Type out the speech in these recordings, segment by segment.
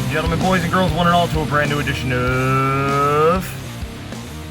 and gentlemen, boys and girls, one and all, to a brand new edition of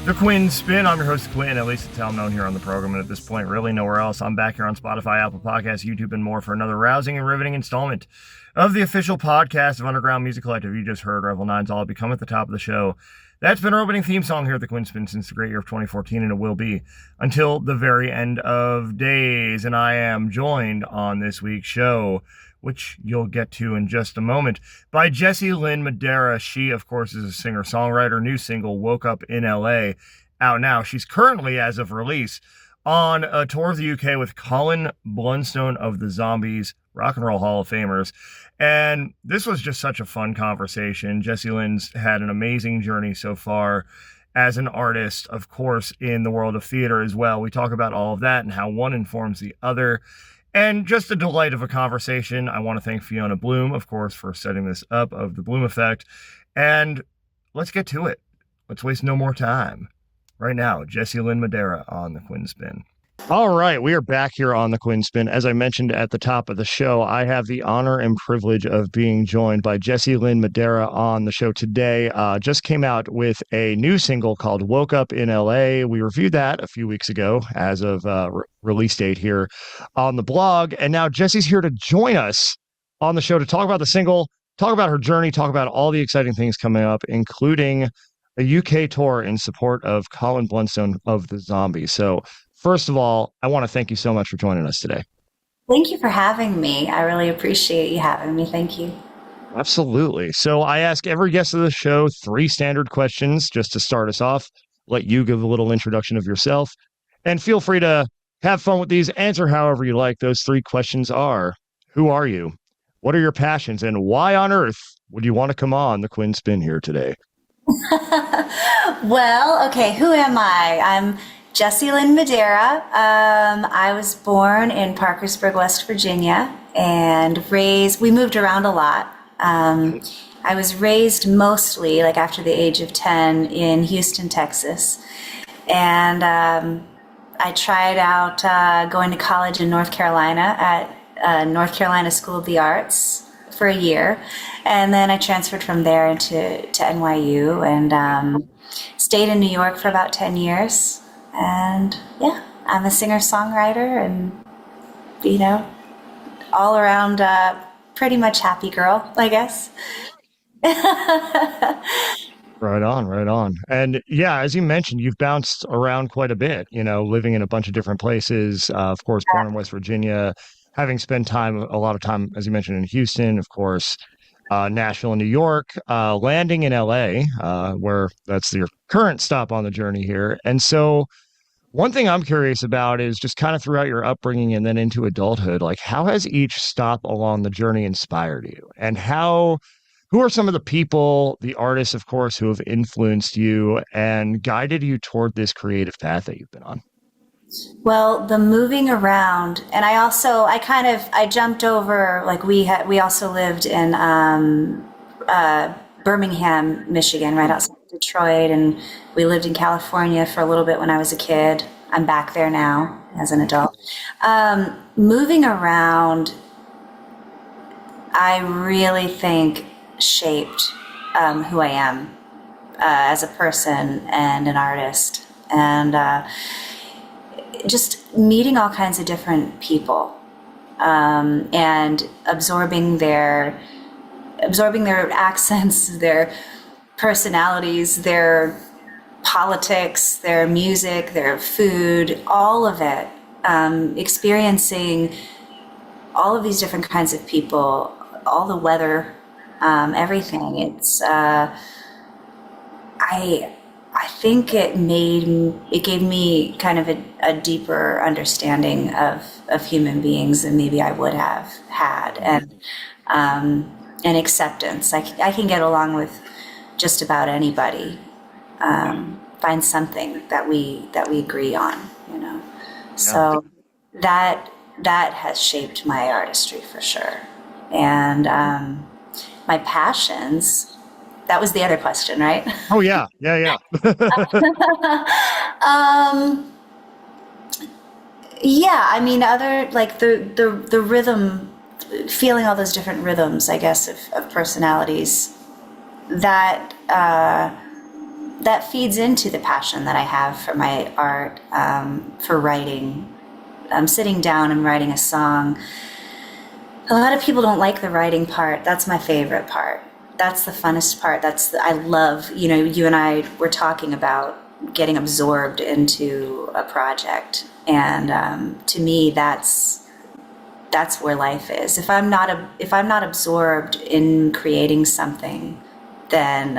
the Quinn Spinn. I'm your host, Quinn, at least it's how I'm known here on the program, and at this point, really nowhere else. I'm back here on Spotify, Apple Podcasts, YouTube, and more for another rousing and riveting installment of the official podcast of Underground Music Collective. You just heard Revel 9's All Become at the top of the show. That's been our opening theme song here at the Quinn Spinn since the great year of 2014, and it will be until the very end of days. And I am joined on this week's show, which you'll get to in just a moment, by Jesse Lynn Madera. She, of course, is a singer-songwriter. New single, Woke Up in LA, out now. She's currently, as of release, on a tour of the UK with Colin Blunstone of the Zombies, Rock and Roll Hall of Famers. And this was just such a fun conversation. Jesse Lynn's had an amazing journey so far as an artist, of course, in the world of theater as well. We talk about all of that and how one informs the other. And just a delight of a conversation. I want to thank Fiona Bloom, of course, for setting this up, of the Bloom Effect. And let's get to it. Let's waste no more time. Right now, Jesse Lynn Madera on the Quinn Spinn. All right, we are back here on the Quinn Spinn. As I mentioned at the top of the show, I have the honor and privilege of being joined by Jesse Lynn Madera on the show today. Just came out with a new single called Woke Up in LA. We reviewed that a few weeks ago as of release date here on the blog. And now Jesse's here to join us on the show to talk about the single, talk about her journey, talk about all the exciting things coming up, including a UK tour in support of Colin Blunstone of the Zombies. So first of all, I want to thank you so much for joining us today. Thank you for having me. I really appreciate you having me. Thank you. Absolutely. So I ask every guest of the show 3 standard questions just to start us off, let you give a little introduction of yourself, and feel free to have fun with these, answer however you like. Those 3 questions are: who are you? What are your passions? And why on earth would you want to come on the Quinn Spinn here today? Well, okay, who am I? I'm Jesse Lynn Madera. I was born in Parkersburg, West Virginia, and we moved around a lot. I was raised mostly, like after the age of 10, in Houston, Texas. And I tried out going to college in North Carolina at North Carolina School of the Arts for a year. And then I transferred from there to NYU and stayed in New York for about 10 years. And yeah, I'm a singer-songwriter and, all around pretty much happy girl, I guess. Right on. And yeah, as you mentioned, you've bounced around quite a bit, living in a bunch of different places. Of course, born in West Virginia, having spent a lot of time, as you mentioned, in Houston, of course, Nashville and New York, landing in LA, where that's your current stop on the journey here. And so one thing I'm curious about is just kind of throughout your upbringing and then into adulthood, like how has each stop along the journey inspired you? And who are some of the people, the artists, of course, who have influenced you and guided you toward this creative path that you've been on? Well, the moving around, and I jumped over, like we also lived in Birmingham, Michigan, right outside Detroit, and we lived in California for a little bit when I was a kid. I'm back there now as an adult. Moving around, I really think shaped who I am as a person and an artist, and just meeting all kinds of different people and absorbing their accents, their personalities, their politics, their music, their food, all of it, experiencing all of these different kinds of people, all the weather, everything. It's I think it gave me kind of a deeper understanding of human beings than maybe I would have had, and acceptance. I can get along with just about anybody. Find something that we agree on, So that has shaped my artistry for sure, and my passions. That was the other question, right? Oh yeah. Yeah, I mean, other like the rhythm, feeling all those different rhythms, I guess, of personalities that that feeds into the passion that I have for my art, for writing. Sitting down and writing a song. A lot of people don't like the writing part. That's my favorite part. That's the funnest part. I love, you and I were talking about getting absorbed into a project. And to me, that's where life is. If I'm not absorbed in creating something, then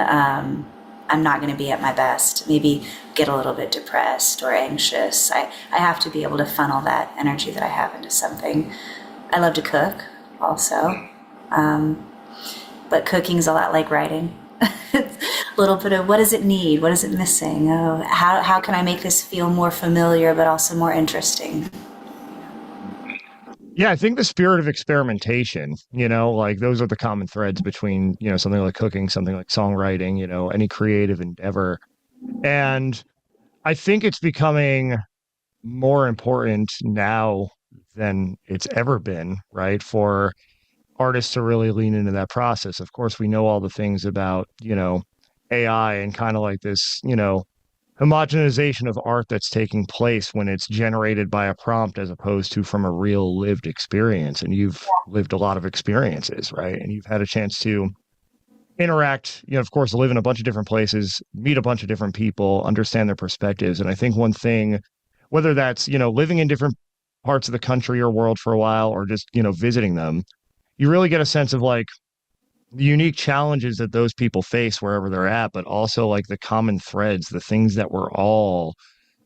I'm not going to be at my best. Maybe get a little bit depressed or anxious. I have to be able to funnel that energy that I have into something. I love to cook also. But cooking's a lot like writing. It's a little bit of what does it need? What is it missing? Oh, how can I make this feel more familiar but also more interesting? Yeah, I think the spirit of experimentation, like those are the common threads between, something like cooking, something like songwriting, any creative endeavor. And I think it's becoming more important now than it's ever been, right? For artists to really lean into that process. Of course, we know all the things about, AI and kind of like this, homogenization of art that's taking place when it's generated by a prompt as opposed to from a real lived experience. And you've lived a lot of experiences, right? And you've had a chance to interact, of course, live in a bunch of different places, meet a bunch of different people, understand their perspectives. And I think one thing, whether that's, living in different parts of the country or world for a while or just, visiting them, you really get a sense of like the unique challenges that those people face wherever they're at, but also like the common threads, the things that we're all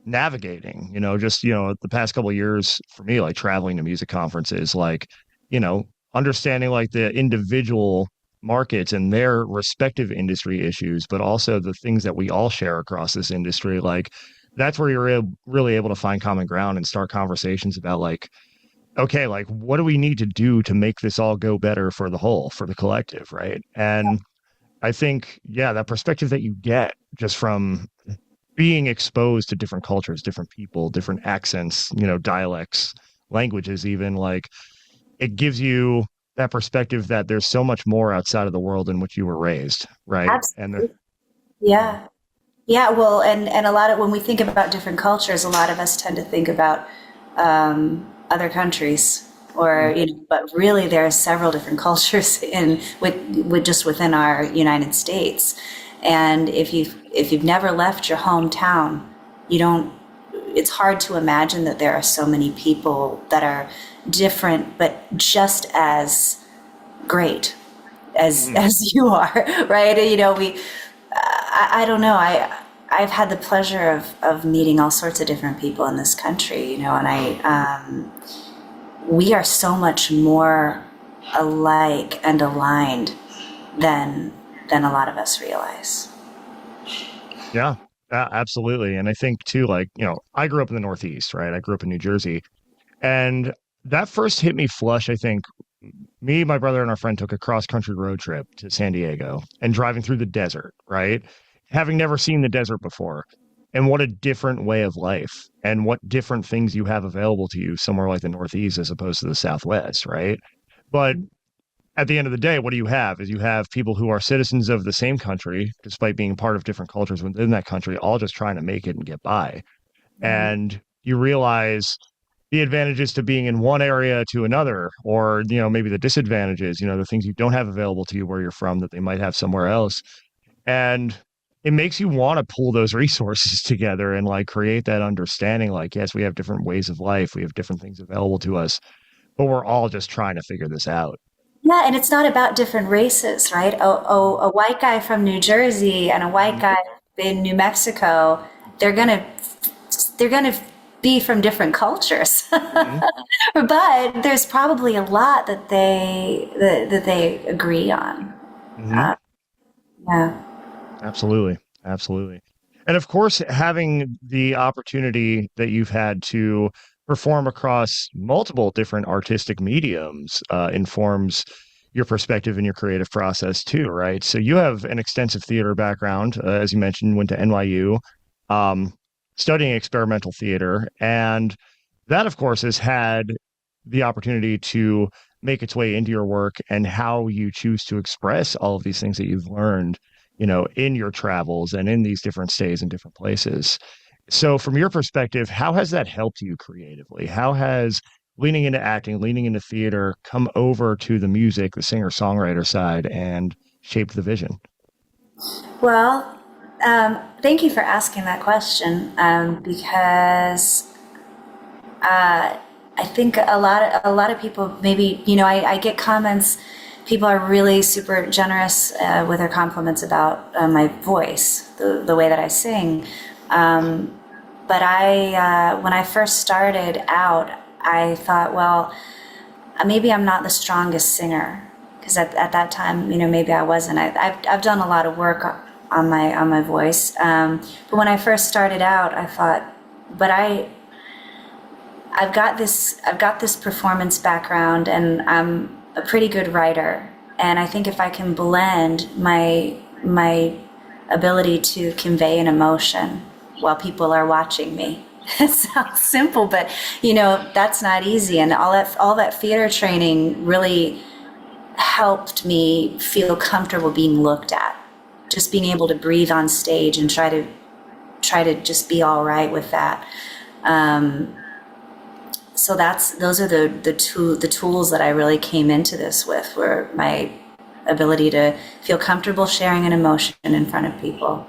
navigating, just, the past couple of years for me, like traveling to music conferences, like, understanding like the individual markets and their respective industry issues, but also the things that we all share across this industry. Like that's where you're really able to find common ground and start conversations about like, okay, like what do we need to do to make this all go better for the whole, for the collective, right? And I think, yeah, that perspective that you get just from being exposed to different cultures, different people, different accents, dialects, languages, even like it gives you that perspective that there's so much more outside of the world in which you were raised, right? And Absolutely. Yeah. Yeah. Well, and a lot of when we think about different cultures, a lot of us tend to think about other countries or but really there are several different cultures in with just within our United States. And if you've never left your hometown, you don't it's hard to imagine that there are so many people that are different but just as great as you are, right? I don't know. I've had the pleasure of meeting all sorts of different people in this country, and we are so much more alike and aligned than a lot of us realize. yeah, absolutely. And I think too, like, I grew up in the Northeast, right? I grew up in New Jersey. And that first hit me flush, I think. Me, my brother, and our friend took a cross country road trip to San Diego and driving through the desert, right? Having never seen the desert before. And what a different way of life and what different things you have available to you somewhere like the Northeast as opposed to the Southwest, right? But at the end of the day, what do you have? Is you have people who are citizens of the same country, despite being part of different cultures within that country, all just trying to make it and get by. And you realize the advantages to being in one area to another, or, maybe the disadvantages, the things you don't have available to you where you're from that they might have somewhere else. And it makes you want to pull those resources together and like create that understanding. Like, yes, we have different ways of life. We have different things available to us, but we're all just trying to figure this out. Yeah, and it's not about different races, right? A white guy from New Jersey and a white Mhm. guy in New Mexico, they're gonna they're gonna be from different cultures, Mhm. but there's probably a lot that they agree on. Mhm. Yeah. Absolutely. Absolutely. And of course, having the opportunity that you've had to perform across multiple different artistic mediums informs your perspective and your creative process too, right? So you have an extensive theater background, as you mentioned, went to NYU, um, studying experimental theater. And that, of course, has had the opportunity to make its way into your work and how you choose to express all of these things that you've learned. in your travels and in these different stays and different places. So from your perspective, how has that helped you creatively? How has leaning into acting, leaning into theater come over to the music, the singer-songwriter side, and shaped the vision? Well, thank you for asking that question, because I think a lot of people, maybe, I get comments. People are really super generous with their compliments about my voice, the way that I sing. But when I first started out, I thought, well, maybe I'm not the strongest singer, because at that time, maybe I wasn't. I've done a lot of work on my voice. But when I first started out, I thought, but I've got this performance background, and I'm a pretty good writer. And I think if I can blend my ability to convey an emotion while people are watching me. It sounds simple, but that's not easy. And all that theater training really helped me feel comfortable being looked at. Just being able to breathe on stage and try to just be all right with that. So those are the tools that I really came into this with, were my ability to feel comfortable sharing an emotion in front of people,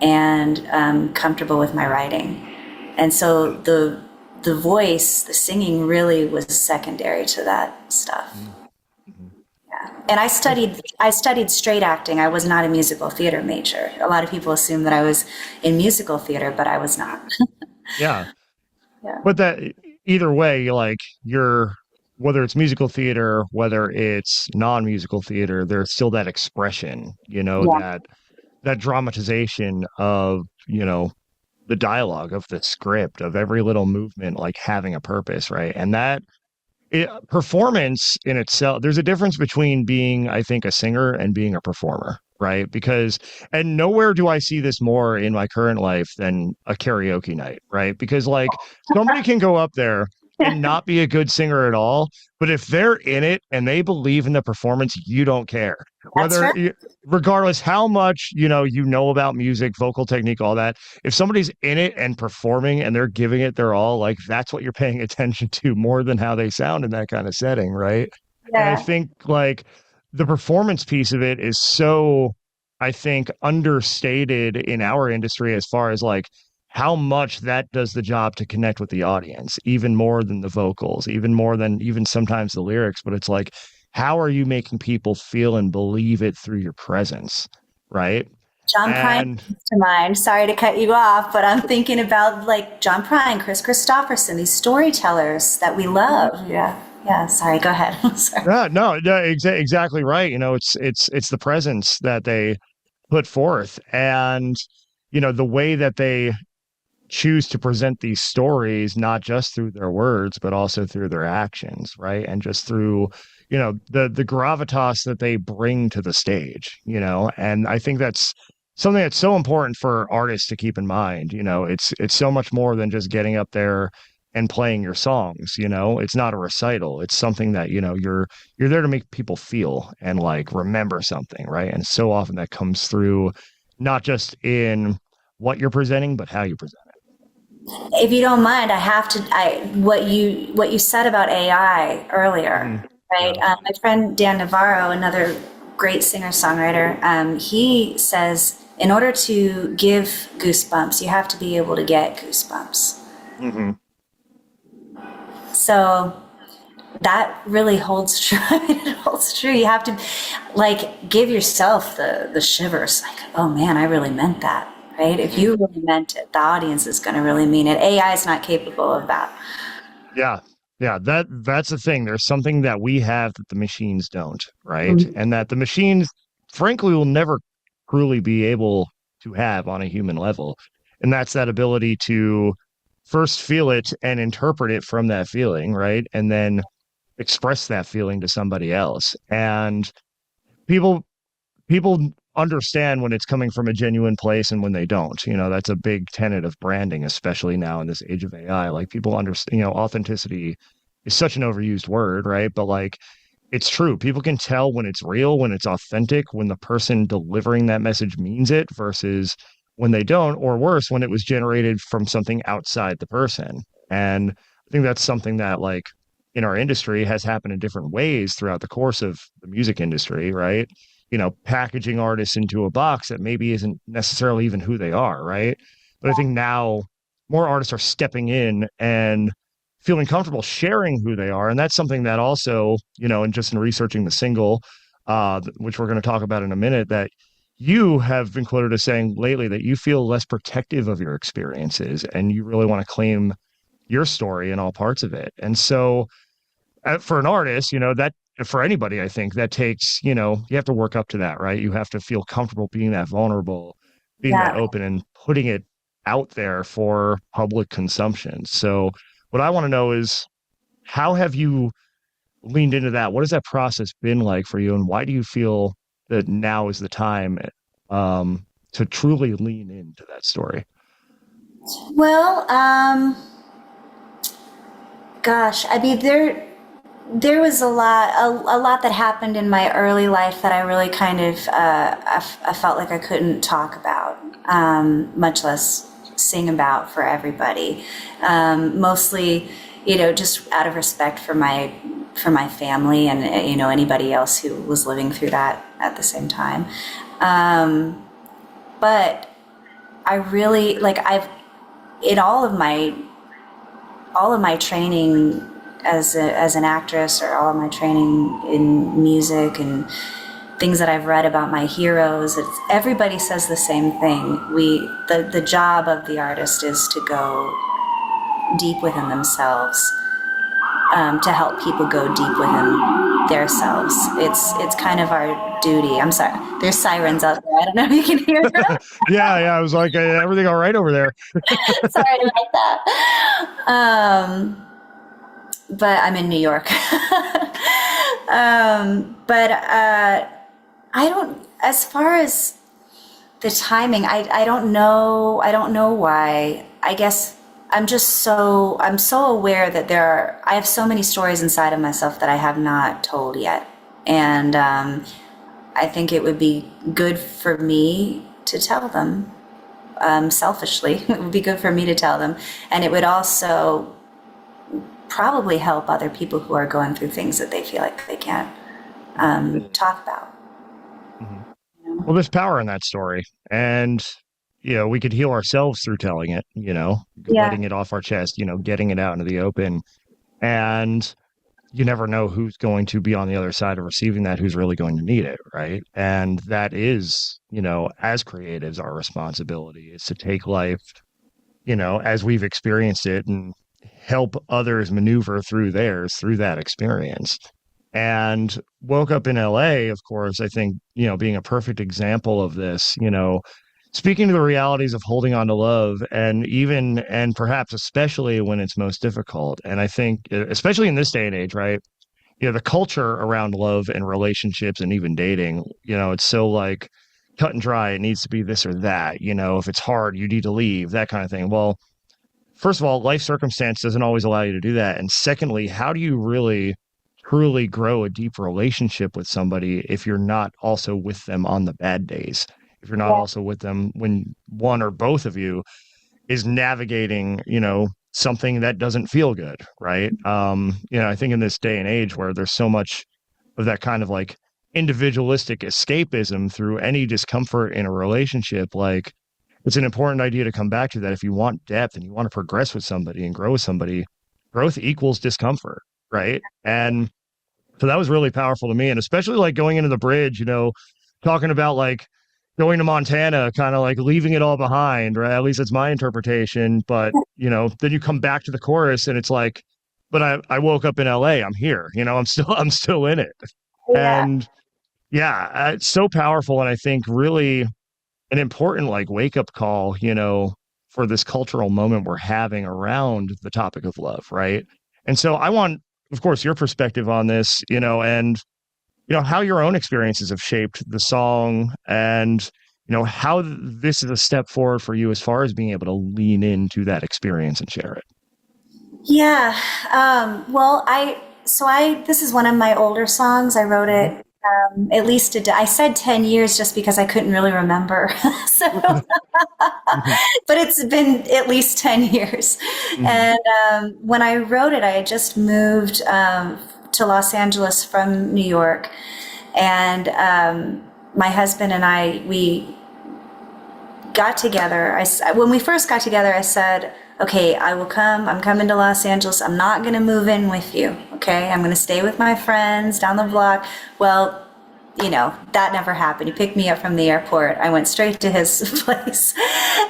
and comfortable with my writing. And so the voice, the singing, really was secondary to that stuff. Mm-hmm. Yeah. And I studied straight acting. I was not a musical theater major. A lot of people assume that I was in musical theater, but I was not. Yeah. Yeah. But that either way, whether it's musical theater, whether it's non-musical theater, there's still that expression, Yeah. that dramatization of, the dialogue of the script, of every little movement, like having a purpose, right? And performance in itself, there's a difference between being, I think, a singer and being a performer, right? And nowhere do I see this more in my current life than a karaoke night, right? Because somebody can go up there and not be a good singer at all, but if they're in it and they believe in the performance, you don't care. That's right. Regardless how much about music, vocal technique, all that, if somebody's in it and performing and they're giving it their all, that's what you're paying attention to more than how they sound in that kind of setting, right? And I Yeah. think the performance piece of it is so, I think, understated in our industry, as far as how much that does the job to connect with the audience, even more than the vocals, even more than even sometimes the lyrics. But it's how are you making people feel and believe it through your presence, right? John Prine And comes to mind. Sorry to cut you off, but I'm thinking about John Prine, Chris Christopherson, these storytellers that we love. Yeah. Yeah. Sorry. Go ahead. Sorry. yeah, no, exactly right. It's the presence that they put forth, and the way that they choose to present these stories, not just through their words, but also through their actions, right? And just through, the gravitas that they bring to the stage, and I think that's something that's so important for artists to keep in mind. It's so much more than just getting up there and playing your songs. It's not a recital. It's something that, you're there to make people feel and remember something, right? And so often that comes through not just in what you're presenting, but how you present it. If you don't mind, I have to. What you said about AI earlier, Mm, right? yeah. My friend Dan Navarro, another great singer-songwriter, he says in order to give goosebumps, you have to be able to get goosebumps. Hmm. So that really holds true. It holds true. You have to give yourself the shivers. Oh man, I really meant that. Right? If Hmm. you really meant it, the audience is going to really mean it. AI is not capable of that. Yeah. Yeah. That's the thing. There's something that we have that the machines don't, right? Mhm. And that the machines, frankly, will never truly be able to have on a human level. And that's that ability to first feel it and interpret it from that feeling, right? And then express that feeling to somebody else. And people people understand when it's coming from a genuine place and when they don't. That's a big tenet of branding, especially now in this age of AI. People understand, authenticity is such an overused word, right? But it's true. People can tell when it's real, when it's authentic, when the person delivering that message means it versus when they don't, or worse, when it was generated from something outside the person. And I think that's something that, like, in our industry has happened in different ways throughout the course of the music industry, right? Packaging artists into a box that maybe isn't necessarily even who they are, right? But I think now more artists are stepping in and feeling comfortable sharing who they are. And that's something that also, and just in researching the single, which we're going to talk about in a minute, that you have been quoted as saying lately that you feel less protective of your experiences and you really want to claim your story in all parts of it. And so for an artist, that for anybody, I think that takes, you have to work up to that, right? You have to feel comfortable being that vulnerable, being that Yeah. open and putting it out there for public consumption. So what I want to know is, how have you leaned into that? What has that process been like for you? And why do you feel that now is the time to truly lean into that story? Well, gosh, I mean, there was a lot that happened in my early life that I really kind of I felt like I couldn't talk about, much less sing about for everybody. Mostly, just out of respect for my family and anybody else who was living through that at the same time. But I really like I've in all of my training as an actress, or all of my training in music and things that I've read about my heroes, everybody says the same thing. The job of the artist is to go deep within themselves, to help people go deep within themselves. It's kind of our duty. I'm sorry, there's sirens out there. I don't know if you can hear them. Yeah, I was like, everything all right over there? Sorry about that. But I'm in New York. But I don't, as far as the timing, I don't know. I don't know why. I guess I'm so aware that I have so many stories inside of myself that I have not told yet. And I think it would be good for me to tell them. Selfishly, it would be good for me to tell them. And it would also probably help other people who are going through things that they feel like they can't talk about. Well, there's power in that story. And, we could heal ourselves through telling it, Yeah. letting it off our chest, getting it out into the open. And you never know who's going to be on the other side of receiving that, who's really going to need it, right? And that is, as creatives, our responsibility is to take life, as we've experienced it, and help others maneuver through theirs, through that experience. And Woke Up in LA, of course, I think, being a perfect example of this, speaking to the realities of holding on to love, and perhaps especially when it's most difficult. And I think, especially in this day and age, right? The culture around love and relationships and even dating, it's so like cut and dry. It needs to be this or that. If it's hard, you need to leave, that kind of thing. Well, first of all, life circumstance doesn't always allow you to do that. And secondly, how do you really truly grow a deep relationship with somebody if you're not also with them on the bad days? If you're not also with them when one or both of you is navigating, something that doesn't feel good, right? I think in this day and age where there's so much of that kind of like individualistic escapism through any discomfort in a relationship, like, it's an important idea to come back to, that if you want depth and you want to progress with somebody and grow with somebody, growth equals discomfort, right? And so that was really powerful to me. And especially like going into the bridge, talking about like going to Montana, kind of like leaving it all behind, right? At least it's my interpretation. But, then you come back to the chorus and it's like, but I woke up in LA, I'm here, I'm still in it. Yeah. And yeah, it's so powerful. And I think really an important like wake up call, for this cultural moment we're having around the topic of love, right? And so I want, of course, your perspective on this, and how your own experiences have shaped the song, and how this is a step forward for you as far as being able to lean into that experience and share it. Yeah. Well, This is one of my older songs. I wrote it at least I said 10 years just because I couldn't really remember. So, but it's been at least 10 years. And when I wrote it, I had just moved to Los Angeles from New York. And my husband and we got together. When we first got together, I said, okay, I will come. I'm coming to Los Angeles. I'm not going to move in with you. Okay. I'm going to stay with my friends down the block. Well, that never happened. He picked me up from the airport. I went straight to his place,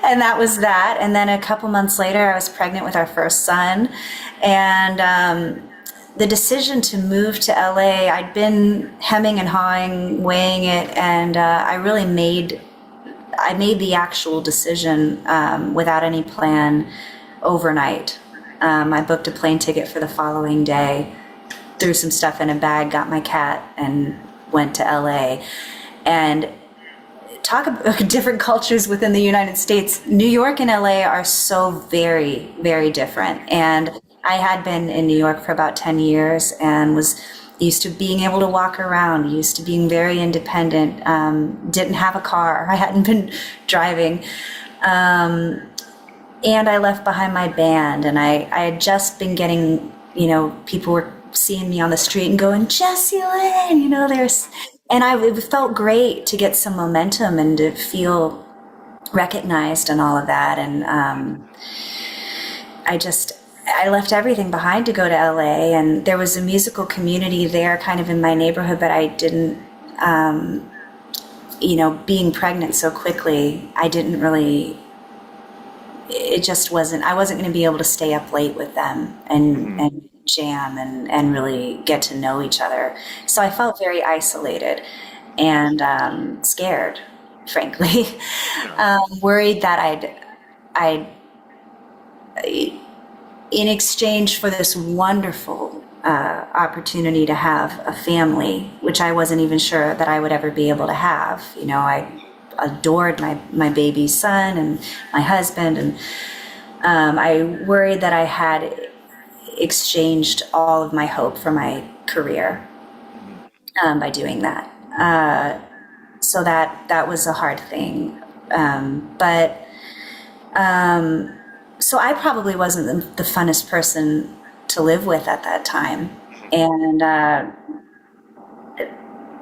and that was that. And then a couple months later, I was pregnant with our first son. And the decision to move to LA, I'd been hemming and hawing, weighing it, and I made the actual decision without any plan overnight. I booked a plane ticket for the following day, threw some stuff in a bag, got my cat, and went to LA. And talk about different cultures within the United States. New York and LA are so very, very different. And I had been in New York for about 10 years and was used to being able to walk around, used to being very independent, didn't have a car. I hadn't been driving. And I left behind my band, and I had just been getting, people were seeing me on the street and going, Jesse Lynn, it felt great to get some momentum and to feel recognized and all of that. And I left everything behind to go to LA, and there was a musical community there kind of in my neighborhood, but I didn't, being pregnant so quickly, I wasn't going to be able to stay up late with them and jam and really get to know each other. So I felt very isolated and scared, frankly, worried that I'd in exchange for this wonderful opportunity to have a family, which I wasn't even sure that I would ever be able to have. I adored my baby son and my husband, and I worried that I had exchanged all of my hope for my career by doing that. So that was a hard thing. So I probably wasn't the funnest person to live with at that time. And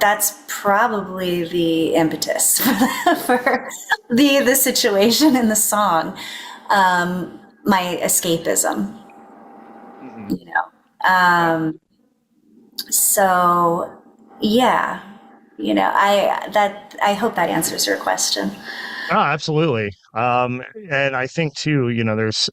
that's probably the impetus for the situation in the song, my escapism, So yeah, I hope that answers your question. Oh, absolutely. And I think too, there's,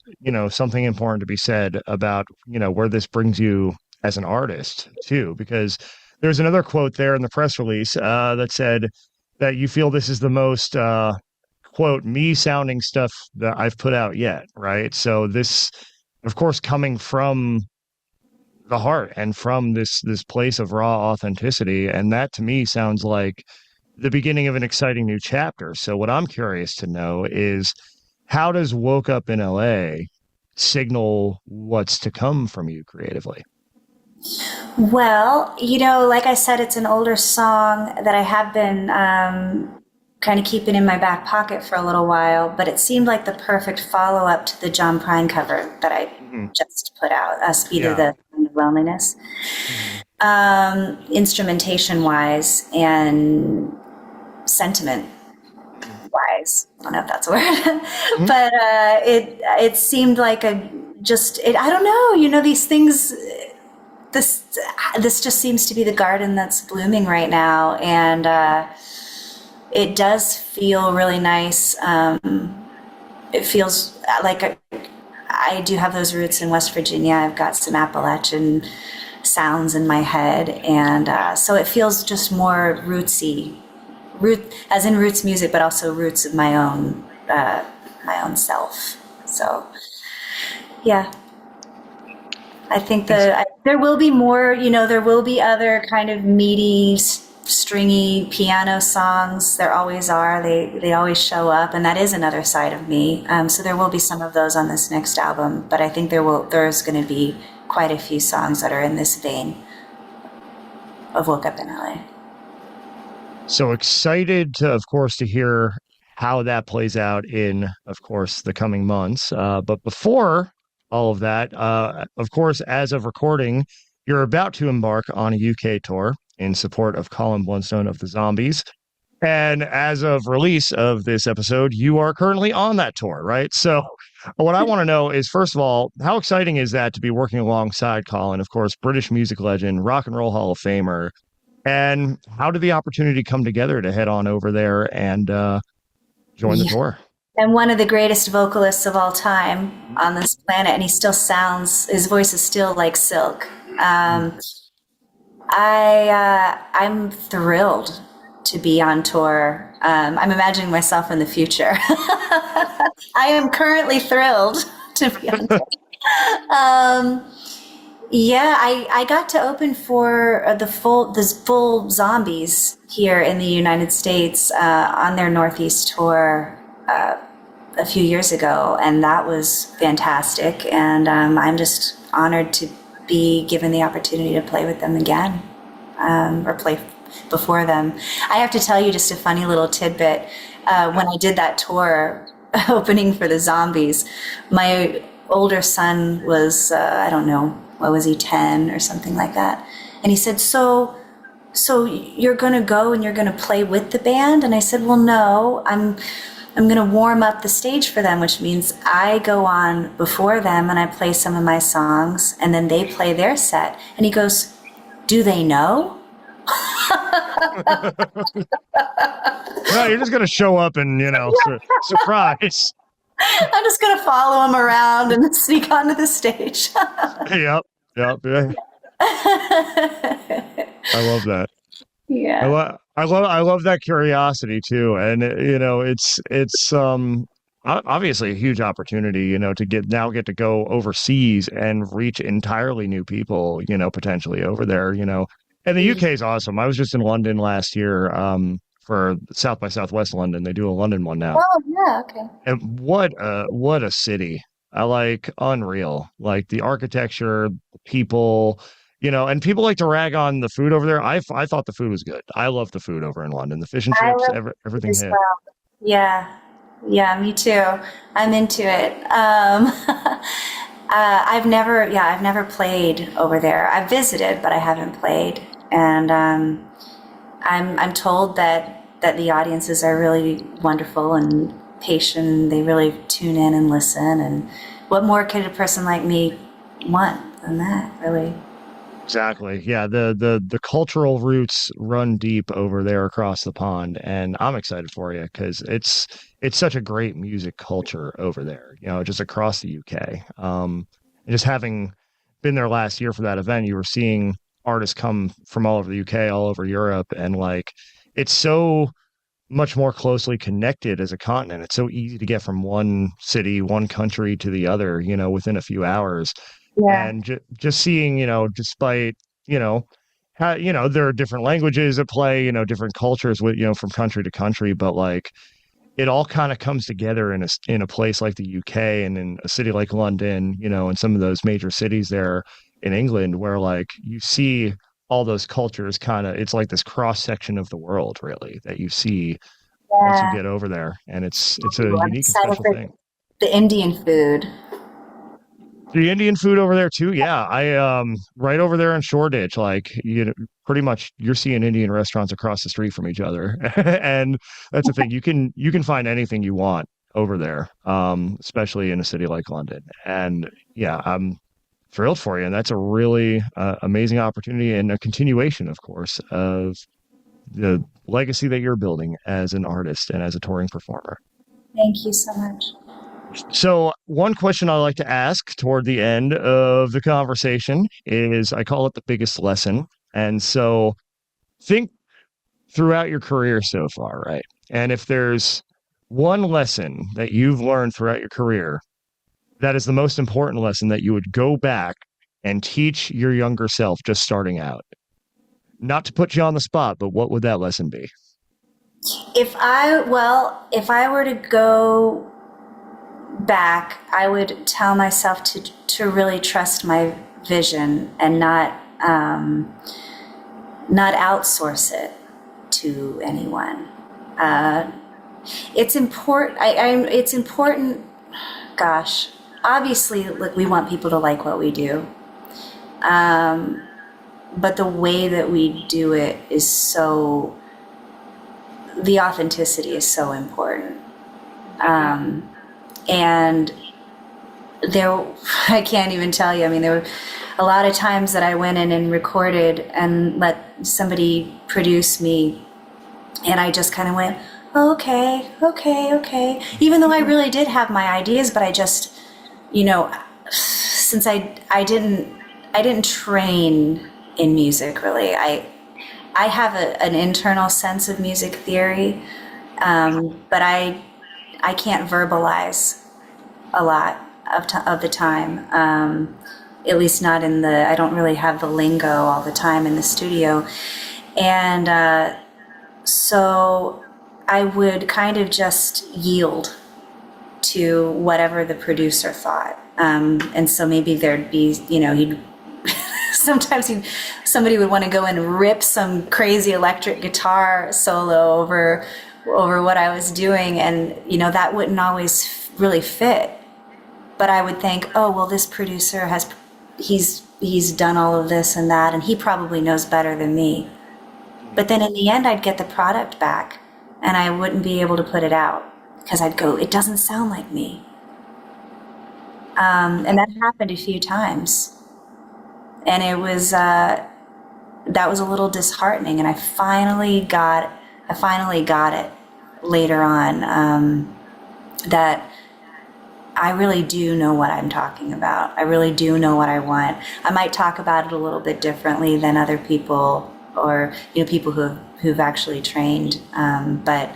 something important to be said about, where this brings you as an artist too, because there's another quote there in the press release that said that you feel this is the most, quote, me sounding stuff that I've put out yet. Right. So this, of course, coming from the heart and from this place of raw authenticity. And that to me sounds like the beginning of an exciting new chapter. So what I'm curious to know is, how does Woke Up in LA signal what's to come from you creatively? Well, like I said, it's an older song that I have been kind of keeping in my back pocket for a little while, but it seemed like the perfect follow-up to the John Prine cover that I just put out, Speed of the Loneliness. Instrumentation wise and sentiment wise, I don't know if that's a word, but it seemed like I don't know, these things, this just seems to be the garden that's blooming right now, and it does feel really nice. It feels like I do have those roots in West Virginia. I've got some Appalachian sounds in my head, and so it feels just more rootsy, as in roots music, but also roots of my own self. So yeah, I think there will be more, there will be other kind of meaty, stringy piano songs. There always are. They always show up, and that is another side of me. So there will be some of those on this next album, but I think there's going to be quite a few songs that are in this vein of Woke Up in LA. So excited to, of course, to hear how that plays out in, of course, the coming months. But before all of that, of course, as of recording, you're about to embark on a UK tour in support of Colin Blunstone of the Zombies. And as of release of this episode, you are currently on that tour, right? So what I want to know is, first of all, how exciting is that to be working alongside Colin, of course, British music legend, Rock and Roll Hall of Famer? And how did the opportunity come together to head on over there and join the tour? And one of the greatest vocalists of all time on this planet, and he still sounds, his voice is still like silk. I'm thrilled to be on tour. I'm imagining myself in the future. I am currently thrilled to be on tour. Yeah, I got to open for the full Zombies here in the United States on their Northeast tour a few years ago, and that was fantastic. And I'm just honored to be given the opportunity to play with them again, or play before them. I have to tell you just a funny little tidbit. When I did that tour opening for the Zombies, my older son was, I don't know, what was he, 10 or something like that? And he said, so you're going to go and you're going to play with the band? And I said, well, no, I'm going to warm up the stage for them, which means I go on before them and I play some of my songs and then they play their set. And he goes, do they know? No, you're just going to show up and, surprise. I'm just going to follow him around and sneak onto the stage. Yep. I love that. Yeah. I love that curiosity too. And it's obviously a huge opportunity, to get to go overseas and reach entirely new people, potentially over there, and the UK is awesome. I was just in London last year, for South by Southwest London. They do a London one now. Oh, yeah. Okay. And what a city. I like, unreal. Like the architecture, the people, and people like to rag on the food over there. I thought the food was good. I love the food over in London. The fish and chips, everything hit. Well. Yeah, me too. I'm into it. I've never played over there. I've visited, but I haven't played. And I'm told that the audiences are really wonderful and patient. They really tune in and listen. And what more could a person like me want than that, really? Exactly. Yeah. The cultural roots run deep over there across the pond, and I'm excited for you because it's such a great music culture over there, just across the UK. And just having been there last year for that event, you were seeing artists come from all over the UK, all over Europe, and like it's so much more closely connected as a continent. It's so easy to get from one city, one country to the other, within a few hours. Yeah. And just seeing, despite, how, there are different languages at play, different cultures with, from country to country, but like it all kind of comes together in a place like the UK and in a city like London, and some of those major cities there in England where like you see all those cultures it's like this cross section of the world really that you see once you get over there. And it's a unique and special thing. The Indian food. The Indian food over there too. Yeah. I, right over there in Shoreditch, like, pretty much you're seeing Indian restaurants across the street from each other. And that's the thing. You can find anything you want over there, especially in a city like London. And yeah, I'm thrilled for you. And that's a really amazing opportunity and a continuation, of course, of the legacy that you're building as an artist and as a touring performer. Thank you so much. So one question I like to ask toward the end of the conversation is, I call it the biggest lesson. And so think throughout your career so far, right? And if there's one lesson that you've learned throughout your career that is the most important lesson that you would go back and teach your younger self just starting out, not to put you on the spot, but what would that lesson be? If I were to go back, I would tell myself to really trust my vision and not outsource it to anyone. It's important. It's important. Gosh, obviously, like, we want people to like what we do, but the way that we do it is so. The authenticity is so important, and I can't even tell you. I mean, there were a lot of times that I went in and recorded and let somebody produce me, and I just kind of went, okay. Even though I really did have my ideas, but I just, since I didn't train in music really. I have an internal sense of music theory, but I can't verbalize a lot of the time. At least not I don't really have the lingo all the time in the studio. And so I would kind of just yield to whatever the producer thought. And so maybe there'd be, somebody would want to go and rip some crazy electric guitar solo over what I was doing. And, that wouldn't always really fit. But I would think, oh, well, this producer he's done all of this and that, and he probably knows better than me. But then in the end, I'd get the product back and I wouldn't be able to put it out because I'd go, it doesn't sound like me. And that happened a few times. And it was, that was a little disheartening. And I finally got it later on, that I really do know what I'm talking about. I really do know what I want. I might talk about it a little bit differently than other people or, people who've actually trained. But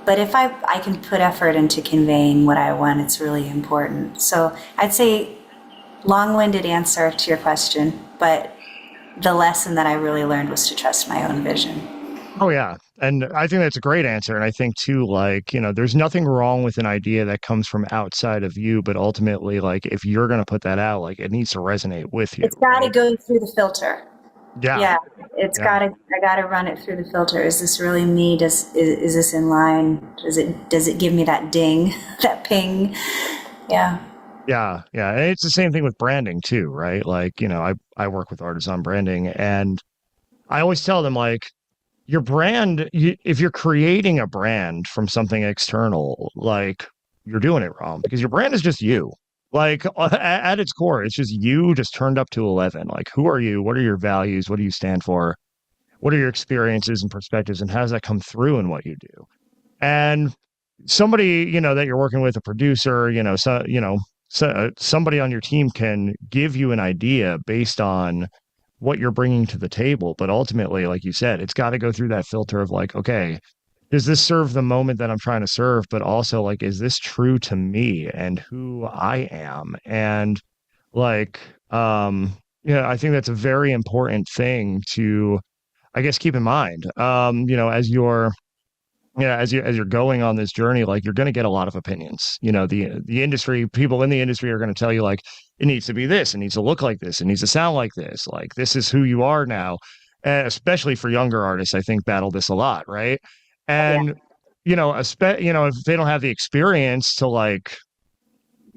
if I can put effort into conveying what I want, it's really important. So I'd say long-winded answer to your question, but the lesson that I really learned was to trust my own vision. Oh, yeah. And I think that's a great answer. And I think, too, there's nothing wrong with an idea that comes from outside of you. But ultimately, if you're going to put that out, it needs to resonate with you. It's got to go through the filter. Yeah. Yeah. I got to run it through the filter. Is this really me? Is this in line? Does it give me that ding, that ping? Yeah. Yeah. Yeah. And it's the same thing with branding, too, right? I work with artists on branding, and I always tell them, your brand, if you're creating a brand from something external, you're doing it wrong, because your brand is just you. At its core, it's just you just turned up to 11. Who are you? What are your values? What do you stand for? What are your experiences and perspectives? And how does that come through in what you do? And somebody, that you're working with, a producer, somebody on your team can give you an idea based on what you're bringing to the table. But ultimately, like you said, it's got to go through that filter of okay, does this serve the moment that I'm trying to serve? But also, is this true to me and who I am? And I think that's a very important thing to, I guess, keep in mind. As you're going on this journey, you're going to get a lot of opinions. The industry, people in the industry are going to tell you it needs to be this, it needs to look like this, it needs to sound like this is who you are now. And especially for younger artists, I think battle this a lot, right? And if they don't have the experience to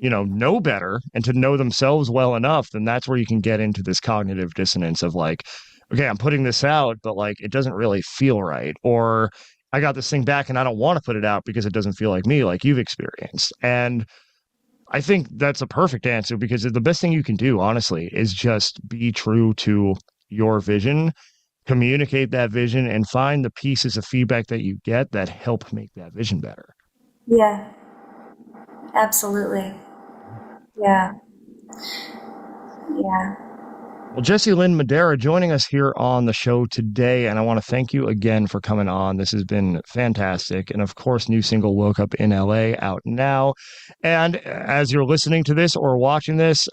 know better and to know themselves well enough, then that's where you can get into this cognitive dissonance of okay, I'm putting this out, but it doesn't really feel right, or I got this thing back and I don't want to put it out because it doesn't feel like me, like you've experienced. And I think that's a perfect answer, because the best thing you can do, honestly, is just be true to your vision, communicate that vision, and find the pieces of feedback that you get that help make that vision better. Yeah, absolutely. Yeah. Yeah. Well, Jesse Lynn Madera joining us here on the show today, and I want to thank you again for coming on. This has been fantastic. And of course, new single Woke Up in LA out now. And as you're listening to this or watching this,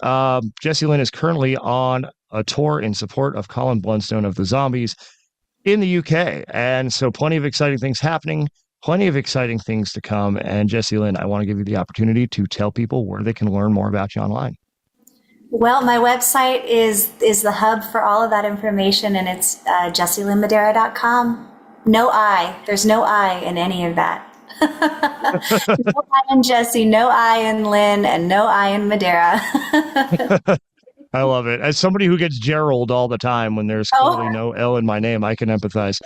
Jesse Lynn is currently on a tour in support of Colin Blunstone of the Zombies in the UK. And so plenty of exciting things happening, plenty of exciting things to come. And Jesse Lynn, I want to give you the opportunity to tell people where they can learn more about you online. Well, my website is the hub for all of that information, and it's jesselynnmadera.com. No I. There's no I in any of that. No I in Jesse, no I in Lynn, and no I in Madera. I love it. As somebody who gets Gerald all the time when there's clearly no L in my name, I can empathize.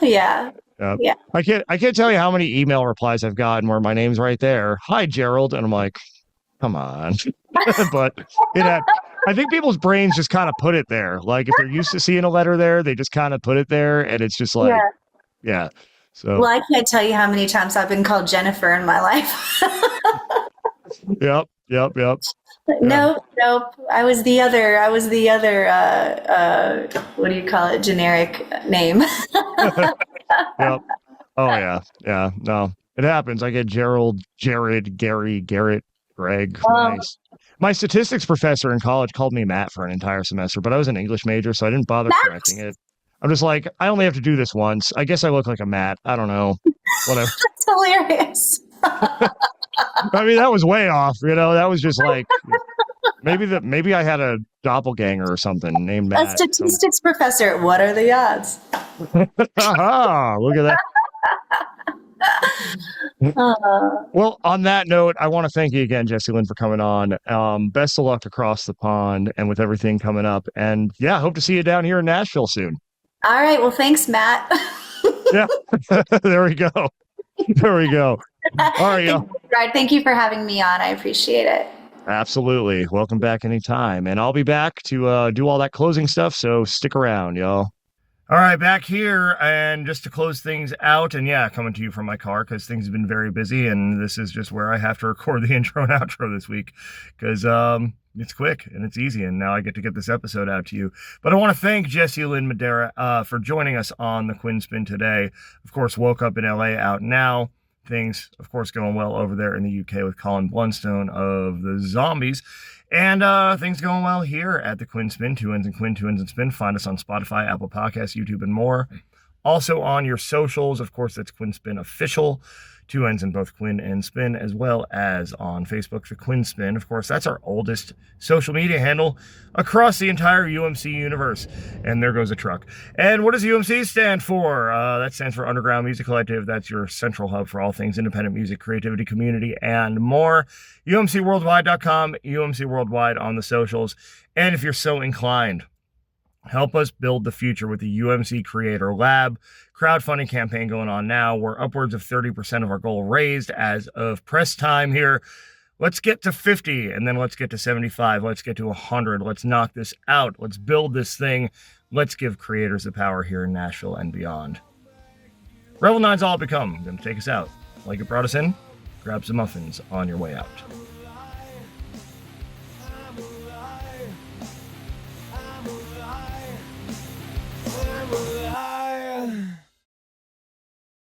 Yeah. Yeah. I can't tell you how many email replies I've gotten where my name's right there. Hi, Gerald. And I'm like, come on. But I think people's brains just kind of put it there. Like if they're used to seeing a letter there, they just kind of put it there. And it's just like, yeah. So, well, I can't tell you how many times I've been called Jennifer in my life. Yep. Nope. I was the other, what do you call it? Generic name. Yep. Oh yeah. Yeah. No, it happens. I get Gerald, Jared, Gary, Garrett, Greg. Nice. My statistics professor in college called me Matt for an entire semester, but I was an English major, so I didn't bother correcting it. I'm just like, I only have to do this once. I guess I look like a Matt. I don't know. Whatever. That's hilarious. I mean, that was way off. That was just like maybe I had a doppelganger or something named Matt. A statistics professor. What are the odds? Look at that. Well, on that note, I want to thank you again, Jesse Lynn, for coming on. Best of luck across the pond and with everything coming up. And yeah, hope to see you down here in Nashville soon. All right. Well, thanks, Matt. Yeah. There we go. All right, y'all. Right. Thank you for having me on. I appreciate it. Absolutely. Welcome back anytime. And I'll be back to do all that closing stuff. So stick around, y'all. All right, back here, and just to close things out, and yeah, coming to you from my car because things have been very busy, and this is just where I have to record the intro and outro this week because it's quick and it's easy, and now I get to get this episode out to you. But I want to thank Jesse Lynn Madera for joining us on the Quinn Spinn today. Of course, woke up in LA, out now. Things, of course, going well over there in the UK with Colin Blunstone of the Zombies. And things going well here at the Quinn Spinn, 2 N's and Quinn, 2 N's and Spinn. Find us on Spotify, Apple Podcasts, YouTube, and more. Also on your socials, of course, that's Quinn Spinn Official. 2 N's in both Quinn and Spinn, as well as on Facebook, the Quinn Spinn. Of course, that's our oldest social media handle across the entire UMC universe. And there goes a truck. And what does UMC stand for? That stands for Underground Music Collective. That's your central hub for all things independent music, creativity, community, and more. UMCworldwide.com, UMC Worldwide on the socials. And if you're so inclined, help us build the future with the UMC Creator Lab crowdfunding campaign going on now. We're upwards of 30% of our goal raised as of press time here. Let's get to 50, and then let's get to 75. Let's get to 100. Let's knock this out. Let's build this thing. Let's give creators the power here in Nashville and beyond. Revel 9's all it become. Going to take us out. Like it brought us in, grab some muffins on your way out.